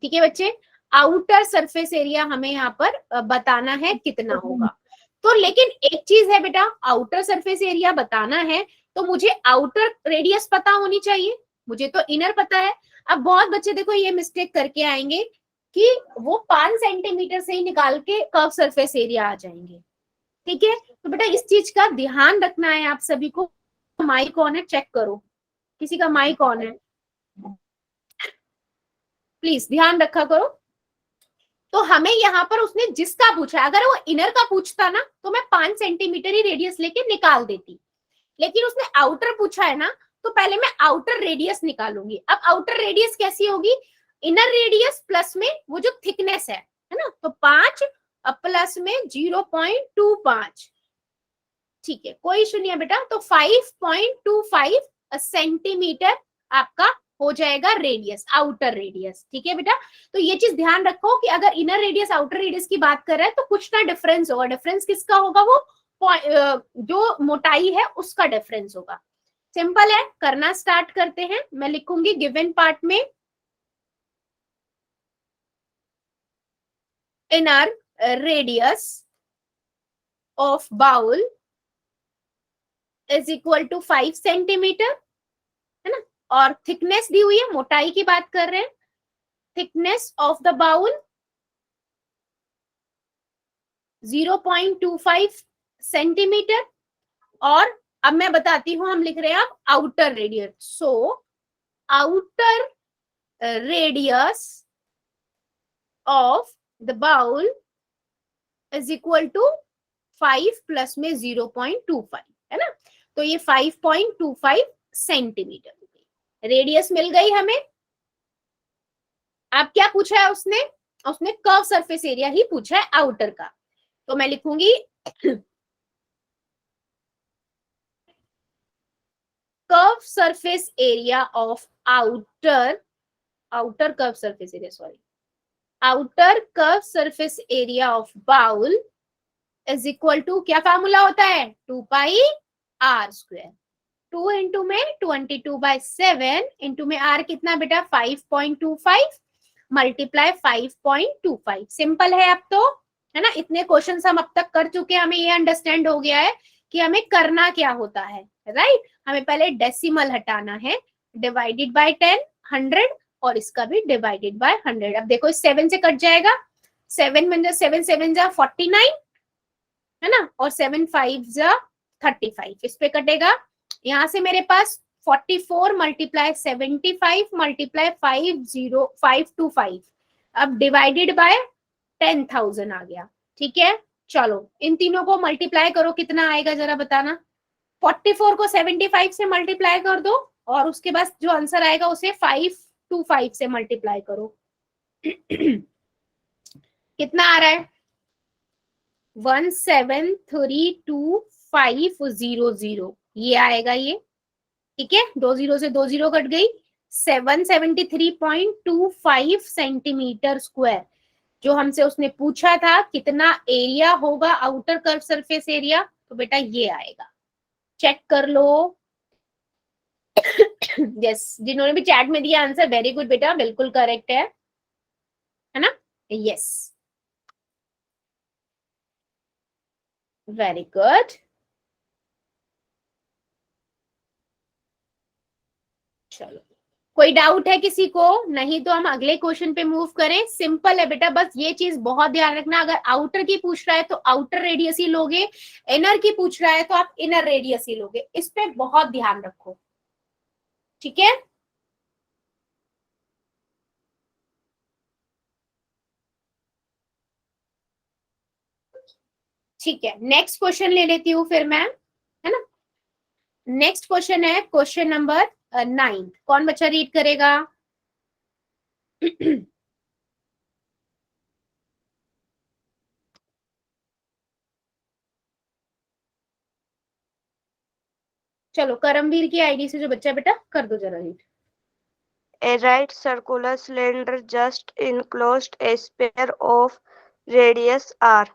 Speaker 2: ठीक है बच्चे, आउटर सरफेस एरिया हमें यहाँ पर बताना है कितना होगा। तो लेकिन एक चीज है बेटा, आउटर सरफेस एरिया बताना है तो मुझे आउटर रेडियस पता होनी चाहिए, मुझे तो इनर पता है। अब बहुत बच्चे देखो ये मिस्टेक करके आएंगे कि वो 5 सेंटीमीटर से ही निकाल के कर्व सरफेस एरिया आ जाएंगे, ठीक है, तो बेटा इस चीज का ध्यान रखना है आप सभी को। माइक ऑन है, चेक करो किसी का माइक ऑन है, प्लीज ध्यान रखा करो। तो हमें यहाँ पर उसने जिसका पूछा, अगर वो इनर का पूछता ना तो मैं 5 सेंटीमीटर ही रेडियस लेके निकाल देती, लेकिन उसने आउटर पूछा है ना तो पहले मैं आउटर रेडियस निकालूंगी। अब आउटर रेडियस कैसी होगी, इनर रेडियस प्लस में वो जो थिकनेस है ना, तो 5 प्लस में 0.25, ठीक है, कोई इशू नहीं है बेटा, तो 5.25 सेंटीमीटर आपका हो जाएगा रेडियस, आउटर रेडियस, ठीक है बेटा। तो ये चीज ध्यान रखो कि अगर इनर रेडियस आउटर रेडियस की बात कर रहे हैं तो कुछ ना डिफरेंस होगा, डिफरेंस किसका होगा, वो जो मोटाई है उसका डिफरेंस होगा। सिंपल है, करना स्टार्ट करते हैं। मैं लिखूंगी गिवन पार्ट में inner radius of bowl is equal to 5 centimetre, है ना, और थिकनेस दी हुई है, मोटाई की बात कर रहे हैं, thickness of the bowl 0.25 centimetre, और अब मैं बताती हूं, हम लिख रहे हैं अब outer radius, so outer radius of the bowl is equal to 5 plus में 0.25, है ना, तो ये 5.25 सेंटीमीटर रेडियस मिल गई हमें। अब क्या पूछा है उसने, उसने कर्व सरफेस एरिया ही पूछा है आउटर का, तो मैं लिखूंगी curve surface area of outer curve surface area, sorry, outer curve surface area of bowl is equal to, क्या फॉर्मूला होता है, 2 पाई आर स्क्वायर, 2 इंटू में 22/7 इंटू में आर कितना बेटा 5.25 मल्टीप्लाई 5.25, सिंपल है अब तो, है ना, इतने क्वेश्चंस हम अब तक कर चुके हैं, हमें ये अंडरस्टैंड हो गया है कि हमें करना क्या होता है, राइट, हमें पहले डेसिमल हटाना है, डिवाइडेड बाय 10 100 और इसका भी डिवाइडेड बाय 100। अब देखो इस 7 से कट जाएगा, 7 में 7 7 जा 49, है ना, और 7 5 जा 35, इस पे कटेगा, यहां से मेरे पास 44 मल्टीप्लाई 75 मल्टीप्लाई 50525, अब डिवाइडेड बाय 10,000 आ गया, ठीक है। चलो इन तीनों को मल्टीप्लाई करो, कितना आएगा जरा बताना, 44 को 75 से मल्टीप्लाई कर दो और उसके बाद जो आंसर आएगा उसे 525 से मल्टीप्लाई करो कितना आ रहा है 1732500, ये आएगा ये, ठीक है, 2 0 से 2 0 कट गई, 773.25 सेंटीमीटर स्क्वायर, जो हमसे उसने पूछा था कितना एरिया होगा आउटर कर्व सरफेस एरिया, तो बेटा ये आएगा, चेक कर लो। यस, जिन्होंने भी चैट में दिया आंसर वेरी गुड बेटा, बिल्कुल करेक्ट है ना? Yes, very good. चलो, कोई डाउट है किसी को? नहीं तो हम अगले क्वेश्चन पे मूव करें। सिंपल है बेटा, बस ये चीज बहुत ध्यान रखना, अगर आउटर की पूछ रहा है तो आउटर रेडियस ही लोगे, इनर की पूछ रहा है तो आप इनर रेडियस ही लोगे, इस पे बहुत ध्यान रखो, ठीक है? ठीक है, नेक्स्ट क्वेश्चन ले लेती हूँ फिर मैं, है ना? नेक्स्ट क्वेश्चन है क्वेश्चन नंबर 9। कौन बच्चा रीड करेगा? चलो, करमवीर की आईडी से जो बच्चा बेटा कर दो जरा read.
Speaker 7: A right circular cylinder just enclosed a sphere of radius r.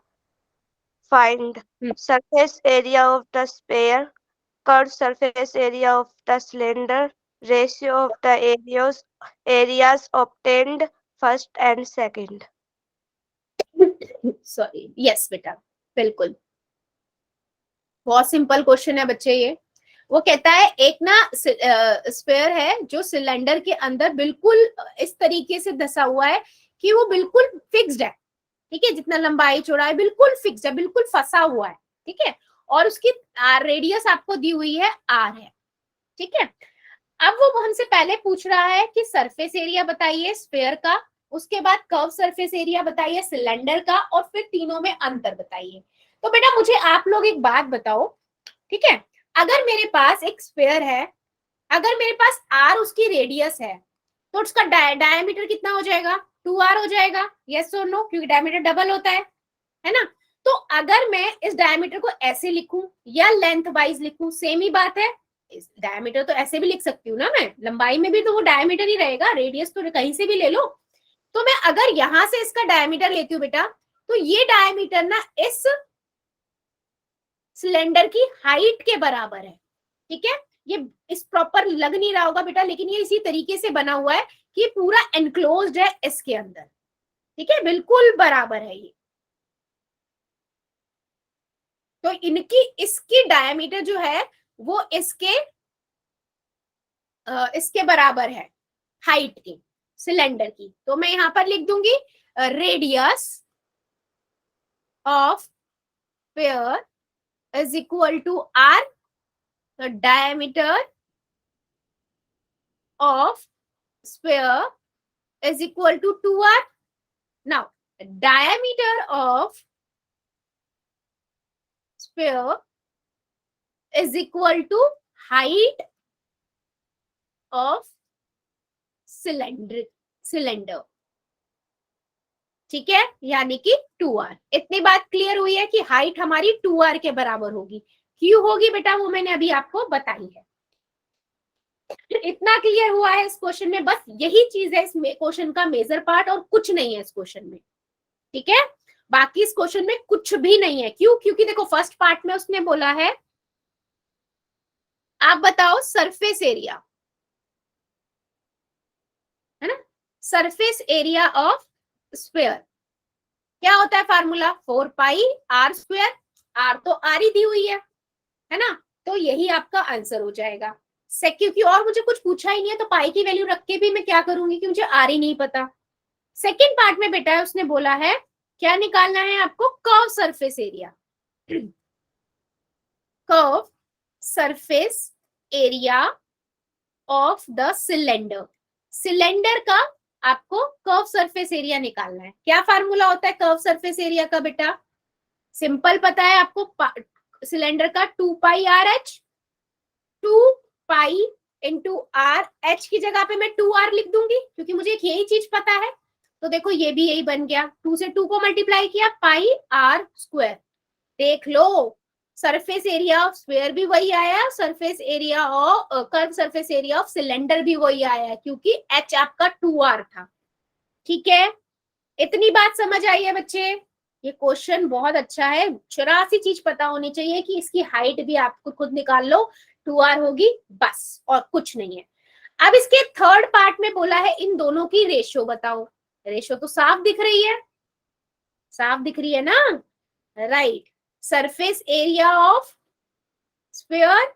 Speaker 7: Find surface area of the sphere, curved surface area of the cylinder, ratio of the areas obtained first and second.
Speaker 2: Sorry, yes बेटा, बिल्कुल बहुत simple question है बच्चे ये। वो कहता है एक ना स्फीयर है जो सिलेंडर के अंदर बिल्कुल इस तरीके से धसा हुआ है कि वो बिल्कुल फिक्स्ड है, ठीक है, जितना लंबाई चौड़ाई बिल्कुल फिक्स्ड है, बिल्कुल फंसा हुआ है, ठीक है, और उसकी रेडियस आपको दी हुई है आर है, ठीक है। अब वो हमसे पहले पूछ रहा है कि सरफेस एरिया बताइए स्फीयर का, उसके बाद कर्व सरफेस एरिया बताइए सिलेंडर का, और फिर तीनों में अंतर बताइए। तो बेटा मुझे आप लोग एक बात बताओ, ठीक है, अगर मेरे पास एक स्फीयर है, अगर मेरे पास आर उसकी रेडियस है, तो उसका डायमीटर कितना हो जाएगा? 2r हो जाएगा, यस और नो, क्योंकि डायमीटर डबल होता है ना? तो अगर मैं इस डायमीटर को ऐसे लिखूं या लेंथ वाइज लिखूं, सेम ही बात है। डायमीटर तो ऐसे भी लिख सकती हूँ ना मैं, लंबाई में भी तो वो डायमीटर ही रहेगा, रेडियस तो कहीं से भी ले लो। तो मैं अगर यहां से इसका डायमीटर लेती हूँ बेटा, तो ये डायमीटर ना इस सिलेंडर की हाइट के बराबर है, ठीक है। ये इस प्रॉपर लग नहीं रहा होगा बेटा, लेकिन ये इसी तरीके से बना हुआ है कि पूरा एनक्लोज्ड है इसके अंदर, ठीक है, बिल्कुल बराबर है ये। तो इसकी डायमीटर जो है वो इसके बराबर है हाइट की, सिलेंडर की। तो मैं यहां पर लिख दूंगी radius of sphere is equal to r, the diameter of sphere is equal to 2r. Now diameter of sphere is equal to height of cylinder, ठीक है, यानी कि 2r। इतनी बात क्लियर हुई है कि हाइट हमारी 2r के बराबर होगी। क्यों होगी बेटा वो मैंने अभी आपको बताई है। इतना क्लियर हुआ है इस क्वेश्चन में, बस यही चीज है इस क्वेश्चन का मेजर पार्ट, और कुछ नहीं है इस क्वेश्चन में, ठीक है। बाकी इस क्वेश्चन में कुछ भी नहीं है। क्यों? क्योंकि देखो फर्स्ट पार्ट में उसने बोला है आप बताओ सरफेस एरिया, है ना, सरफेस एरिया ऑफ स्फीयर क्या होता है formula? 4 pi R square, R तो आर ही दी हुई है ना, तो यही आपका आंसर हो जाएगा। क्योंकि और मुझे कुछ पूछा ही नहीं है, तो पाई की वैल्यू रख के भी मैं क्या करूंगी कि मुझे आर ही नहीं पता। सेकेंड पार्ट में बेटा उसने बोला है क्या निकालना है आपको? Curve surface area, curve surface area of the cylinder, cylinder का आपको कर्व सरफेस एरिया निकालना है। क्या फार्मूला होता है कर्व सरफेस एरिया का बेटा? सिंपल पता है आपको, सिलेंडर का 2 pi R H, 2 pi into R, H की जगह पे मैं 2r लिख दूंगी क्योंकि मुझे एक यही चीज पता है। तो देखो ये भी यही बन गया, 2 से 2 को मल्टीप्लाई किया, पाई आर स्क्वायर। देख लो सरफेस एरिया ऑफ स्फीयर भी वही आया, surface area of curve surface area of cylinder भी वही आया, क्योंकि h आपका 2r था, ठीक है। इतनी बात समझ आई है बच्चे? ये क्वेश्चन बहुत अच्छा है, 84 चीज पता होनी चाहिए कि इसकी हाइट भी आपको खुद निकाल लो, 2r होगी बस, और कुछ नहीं है। अब इसके थर्ड पार्ट में बोला है इन दोनों की रेशियो बताओ। रेशियो तो साफ दिख रही है, साफ दिख रही है ना, right. Surface area of sphere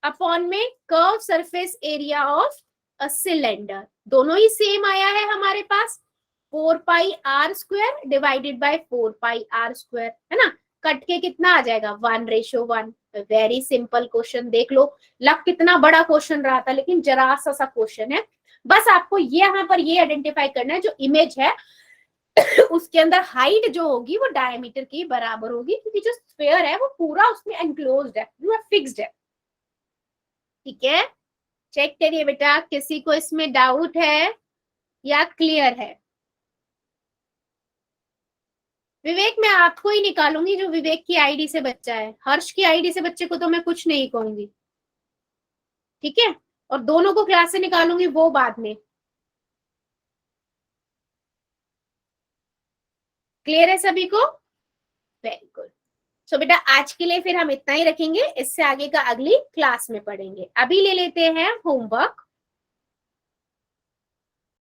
Speaker 2: upon में curve surface area of a cylinder, दोनों ही सेम आया है हमारे पास, 4 pi R square divided by 4 pi R square, है ना। कट के कितना आ जाएगा, 1:1। वेरी सिंपल क्वेश्चन, देख लो लग कितना बड़ा क्वेश्चन रहा था, लेकिन जरा सा क्वेश्चन है। बस आपको ये यहाँ पर ये आइडेंटिफाई करना है, जो इमेज है उसके अंदर हाइट जो होगी वो डायमीटर के बराबर होगी, क्योंकि जो स्फीयर है वो पूरा उसमें एनक्लोज्ड है, वो फिक्स्ड है। ठीक है, चेक करिए बेटा, किसी को इसमें डाउट है या क्लियर है? विवेक मैं आपको ही निकालूंगी जो विवेक की आईडी से बच्चा है, हर्ष की आईडी से बच्चे को तो मैं कुछ नहीं कहूंगी, ठीक है। और दोनों को क्लास से निकालूंगी वो बाद में। क्लियर है सभी को? Very good. सो बेटा आज के लिए फिर हम इतना ही रखेंगे, इससे आगे का अगली क्लास में पढ़ेंगे। अभी ले लेते हैं होमवर्क।